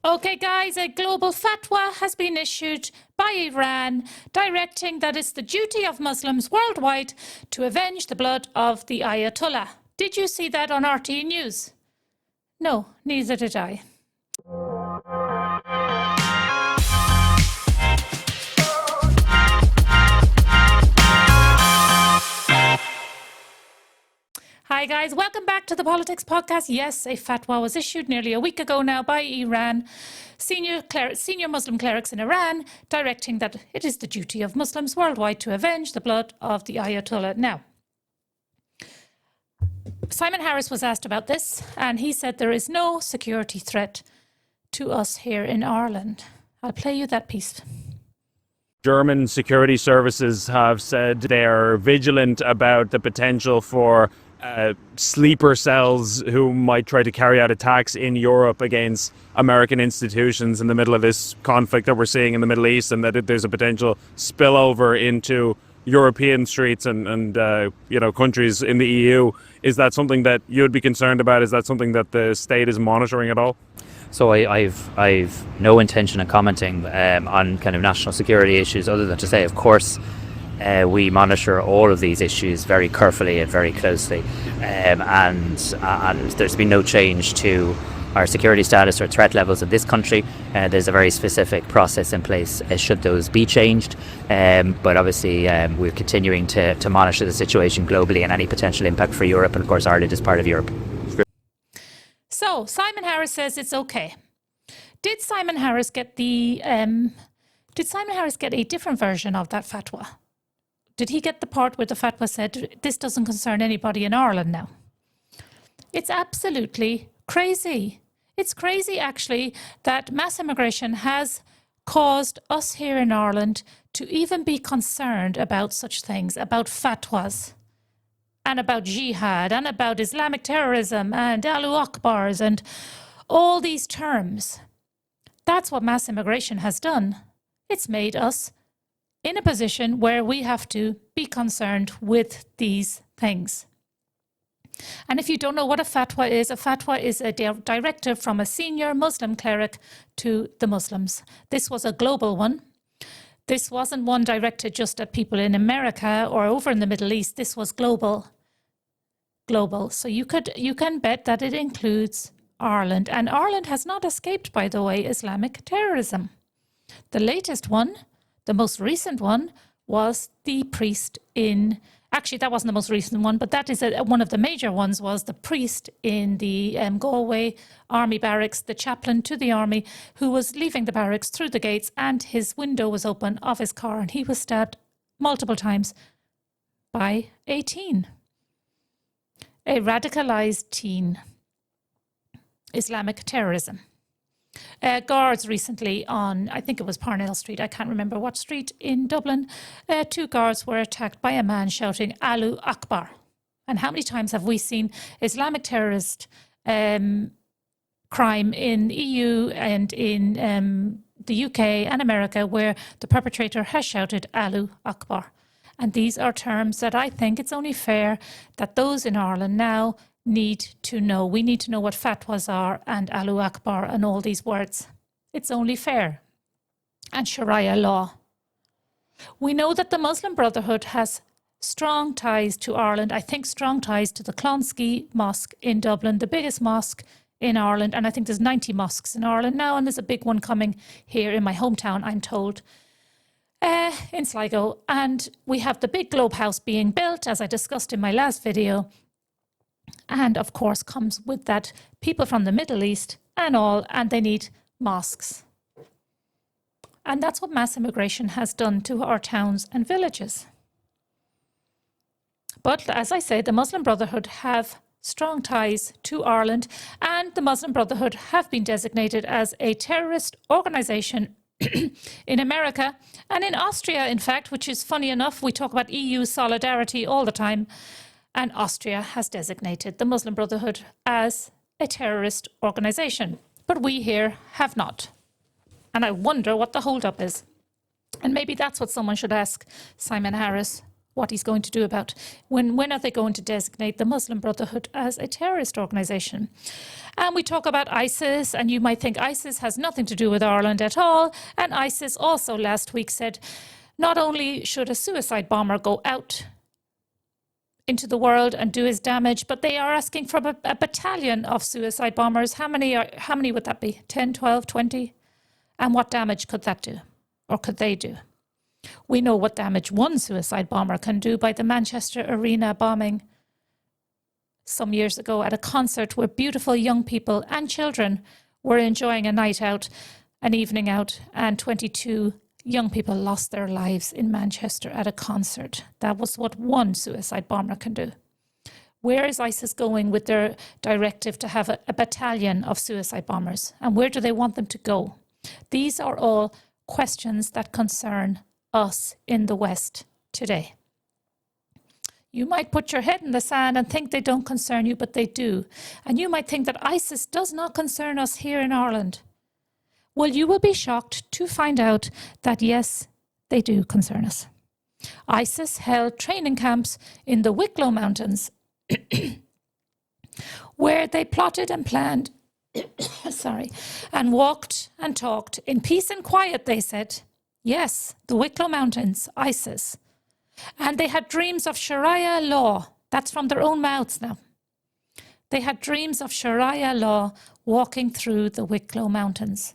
Okay, guys, a global fatwa has been issued by Iran directing that it's the duty of Muslims worldwide to avenge the blood of the Ayatollah. Did you see that on RTE News? No, neither did I. Hi guys, welcome back to the Politics Podcast. Yes, a fatwa was issued nearly a week ago now by Iran, senior Muslim clerics in Iran, directing that it is the duty of Muslims worldwide to avenge the blood of the Ayatollah. Now, Simon Harris was asked about this, and he said there is no security threat to us here in Ireland. I'll play you that piece. German security services have said they're vigilant about the potential for sleeper cells who might try to carry out attacks in Europe against American institutions in the middle of this conflict that we're seeing in the Middle East, and that there's a potential spillover into European streets and countries in the EU. Is that something that you'd be concerned about? Is that something that the state is monitoring at all? So I've no intention of commenting on kind of national security issues, other than to say, of course, we monitor all of these issues very carefully and very closely, and there's been no change to our security status or threat levels in this country. There's a very specific process in place should those be changed, but obviously we're continuing to monitor the situation globally and any potential impact for Europe, and of course Ireland is part of Europe. So Simon Harris says it's okay. Did Simon Harris get a different version of that fatwa? Did he get the part where the fatwa said this doesn't concern anybody in Ireland now? It's absolutely crazy. It's crazy, actually, that mass immigration has caused us here in Ireland to even be concerned about such things, about fatwas, and about jihad, and about Islamic terrorism, and Allahu Akbars, and all these terms. That's what mass immigration has done. It's made us in a position where we have to be concerned with these things. And if you don't know what a fatwa is a directive from a senior Muslim cleric to the Muslims. This was a global one. This wasn't one directed just at people in America or over in the Middle East. This was global. So you can bet that it includes Ireland. And Ireland has not escaped, by the way, Islamic terrorism. The latest one, the most recent one, was the priest in... Actually, that wasn't the most recent one, but that is one of the major ones, was the priest in the Galway army barracks, the chaplain to the army, who was leaving the barracks through the gates, and his window was open of his car, and he was stabbed multiple times by a teen. A radicalized teen. Islamic terrorism. Guards recently on, I think it was Parnell Street, I can't remember what street in Dublin, 2 guards were attacked by a man shouting Allahu Akbar. And how many times have we seen Islamic terrorist crime in the EU and in the UK and America, where the perpetrator has shouted Allahu Akbar? And these are terms that I think it's only fair that those in Ireland now need to know. We need to know what fatwas are and Allahu Akbar and all these words. It's only fair. And Sharia law. We know that the Muslim Brotherhood has strong ties to Ireland. I think strong ties to the Clonskeagh Mosque in Dublin, the biggest mosque in Ireland. And I think there's 90 mosques in Ireland now, and there's a big one coming here in my hometown, I'm told, in Sligo. And we have the big Globe House being built, as I discussed in my last video. And of course comes with that people from the Middle East and they need mosques. And that's what mass immigration has done to our towns and villages. But as I say, the Muslim Brotherhood have strong ties to Ireland, and the Muslim Brotherhood have been designated as a terrorist organization in America and in Austria, in fact, which is funny enough. We talk about EU solidarity all the time. And Austria has designated the Muslim Brotherhood as a terrorist organization. But we here have not. And I wonder what the holdup is. And maybe that's what someone should ask Simon Harris. what he's going to do about. When are they going to designate the Muslim Brotherhood as a terrorist organisation? And we talk about ISIS, and you might think ISIS has nothing to do with Ireland at all. And ISIS also last week said not only should a suicide bomber go out into the world and do his damage, but they are asking for a battalion of suicide bombers. How many would that be? 10, 12, 20? And what damage could that do? Or could they do? We know what damage one suicide bomber can do by the Manchester Arena bombing some years ago at a concert where beautiful young people and children were enjoying a night out, an evening out, and 22 young people lost their lives in Manchester at a concert. That was what one suicide bomber can do. Where is ISIS going with their directive to have a battalion of suicide bombers? And where do they want them to go? These are all questions that concern us in the West today. You might put your head in the sand and think they don't concern you, but they do. And you might think that ISIS does not concern us here in Ireland. Well, you will be shocked to find out that yes, they do concern us. ISIS held training camps in the Wicklow Mountains where they plotted and planned, and walked and talked in peace and quiet, they said. Yes, the Wicklow Mountains, ISIS. And they had dreams of Sharia law. That's from their own mouths now. They had dreams of Sharia law walking through the Wicklow Mountains.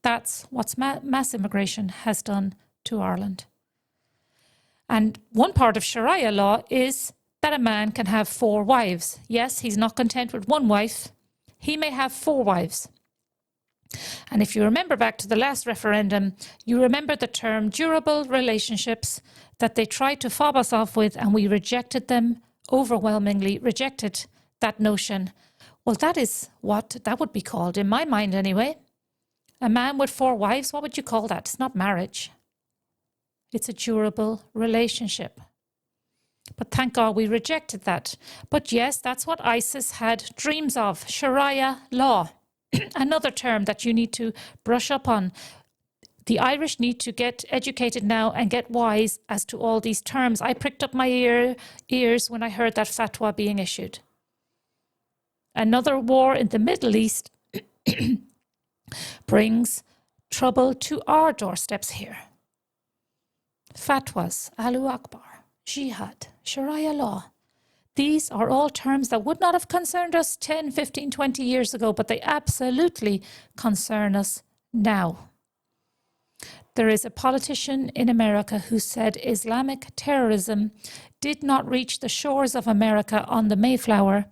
That's what mass immigration has done to Ireland. And one part of Sharia law is that a man can have 4 wives. Yes, he's not content with 1 wife. He may have 4 wives. And if you remember back to the last referendum, you remember the term durable relationships that they tried to fob us off with, and we rejected them, overwhelmingly rejected that notion. Well, that is what that would be called, in my mind anyway. A man with 4 wives, what would you call that? It's not marriage. It's a durable relationship. But thank God we rejected that. But yes, that's what ISIS had dreams of, Sharia law. Another term that you need to brush up on. The Irish need to get educated now and get wise as to all these terms. I pricked up my ears when I heard that fatwa being issued. Another war in the Middle East brings trouble to our doorsteps here. Fatwas, Allahu Akbar, jihad, Sharia law. These are all terms that would not have concerned us 10, 15, 20 years ago, but they absolutely concern us now. There is a politician in America who said Islamic terrorism did not reach the shores of America on the Mayflower,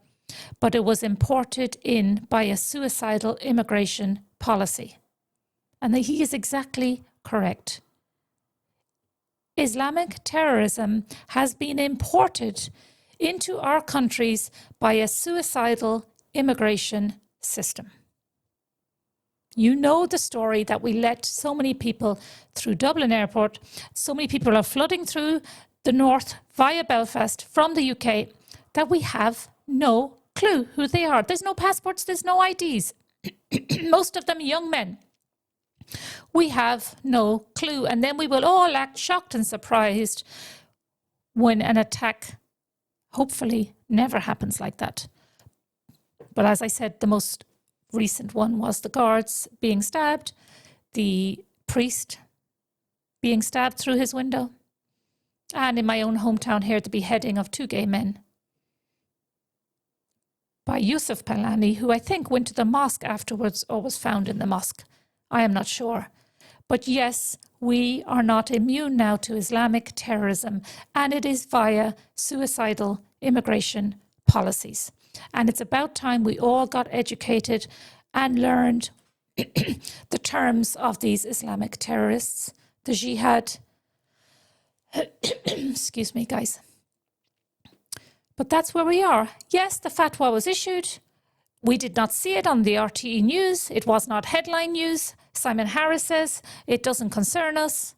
but it was imported in by a suicidal immigration policy. And he is exactly correct. Islamic terrorism has been imported into our countries by a suicidal immigration system. You know the story that we let so many people through Dublin Airport. So many people are flooding through the north via Belfast from the UK that we have no clue who they are. There's no passports, there's no IDs. Most of them young men. We have no clue. And then we will all act shocked and surprised when an attack hopefully never happens like that. But as I said, the most recent one was the guards being stabbed, the priest being stabbed through his window, and in my own hometown here, the beheading of 2 gay men by Yusuf Palani, who I think went to the mosque afterwards or was found in the mosque. I am not sure. But yes, we are not immune now to Islamic terrorism, and it is via suicidal immigration policies. And it's about time we all got educated and learned the terms of these Islamic terrorists, the jihad. Excuse me, guys. But that's where we are. Yes, the fatwa was issued. We did not see it on the RTE news. It was not headline news. Simon Harris says it doesn't concern us.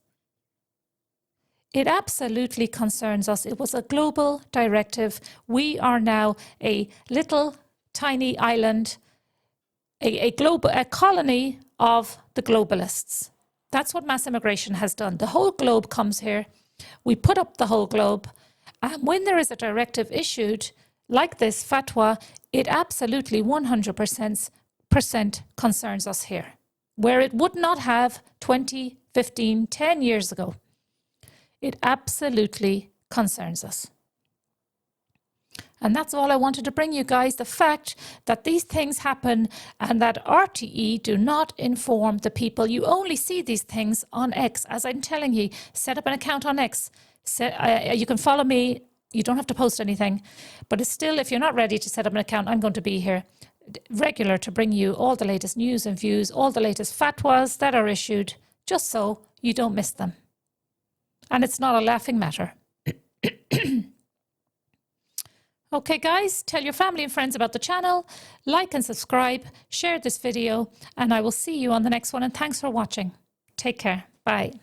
It absolutely concerns us. It was a global directive. We are now a little tiny island, a colony of the globalists. That's what mass immigration has done. The whole globe comes here We put up the whole globe. And when there is a directive issued like this fatwa, it absolutely 100% concerns us here, where it would not have 20, 15, 10 years ago. It absolutely concerns us. And that's all I wanted to bring you guys, the fact that these things happen and that RTE do not inform the people. You only see these things on X. As I'm telling you, set up an account on X. You can follow me. You don't have to post anything. But it's still, if you're not ready to set up an account, I'm going to be here regular to bring you all the latest news and views, all the latest fatwas that are issued, just so you don't miss them. And it's not a laughing matter. Okay, guys, tell your family and friends about the channel, like and subscribe, share this video, and I will see you on the next one. And thanks for watching. Take care. Bye.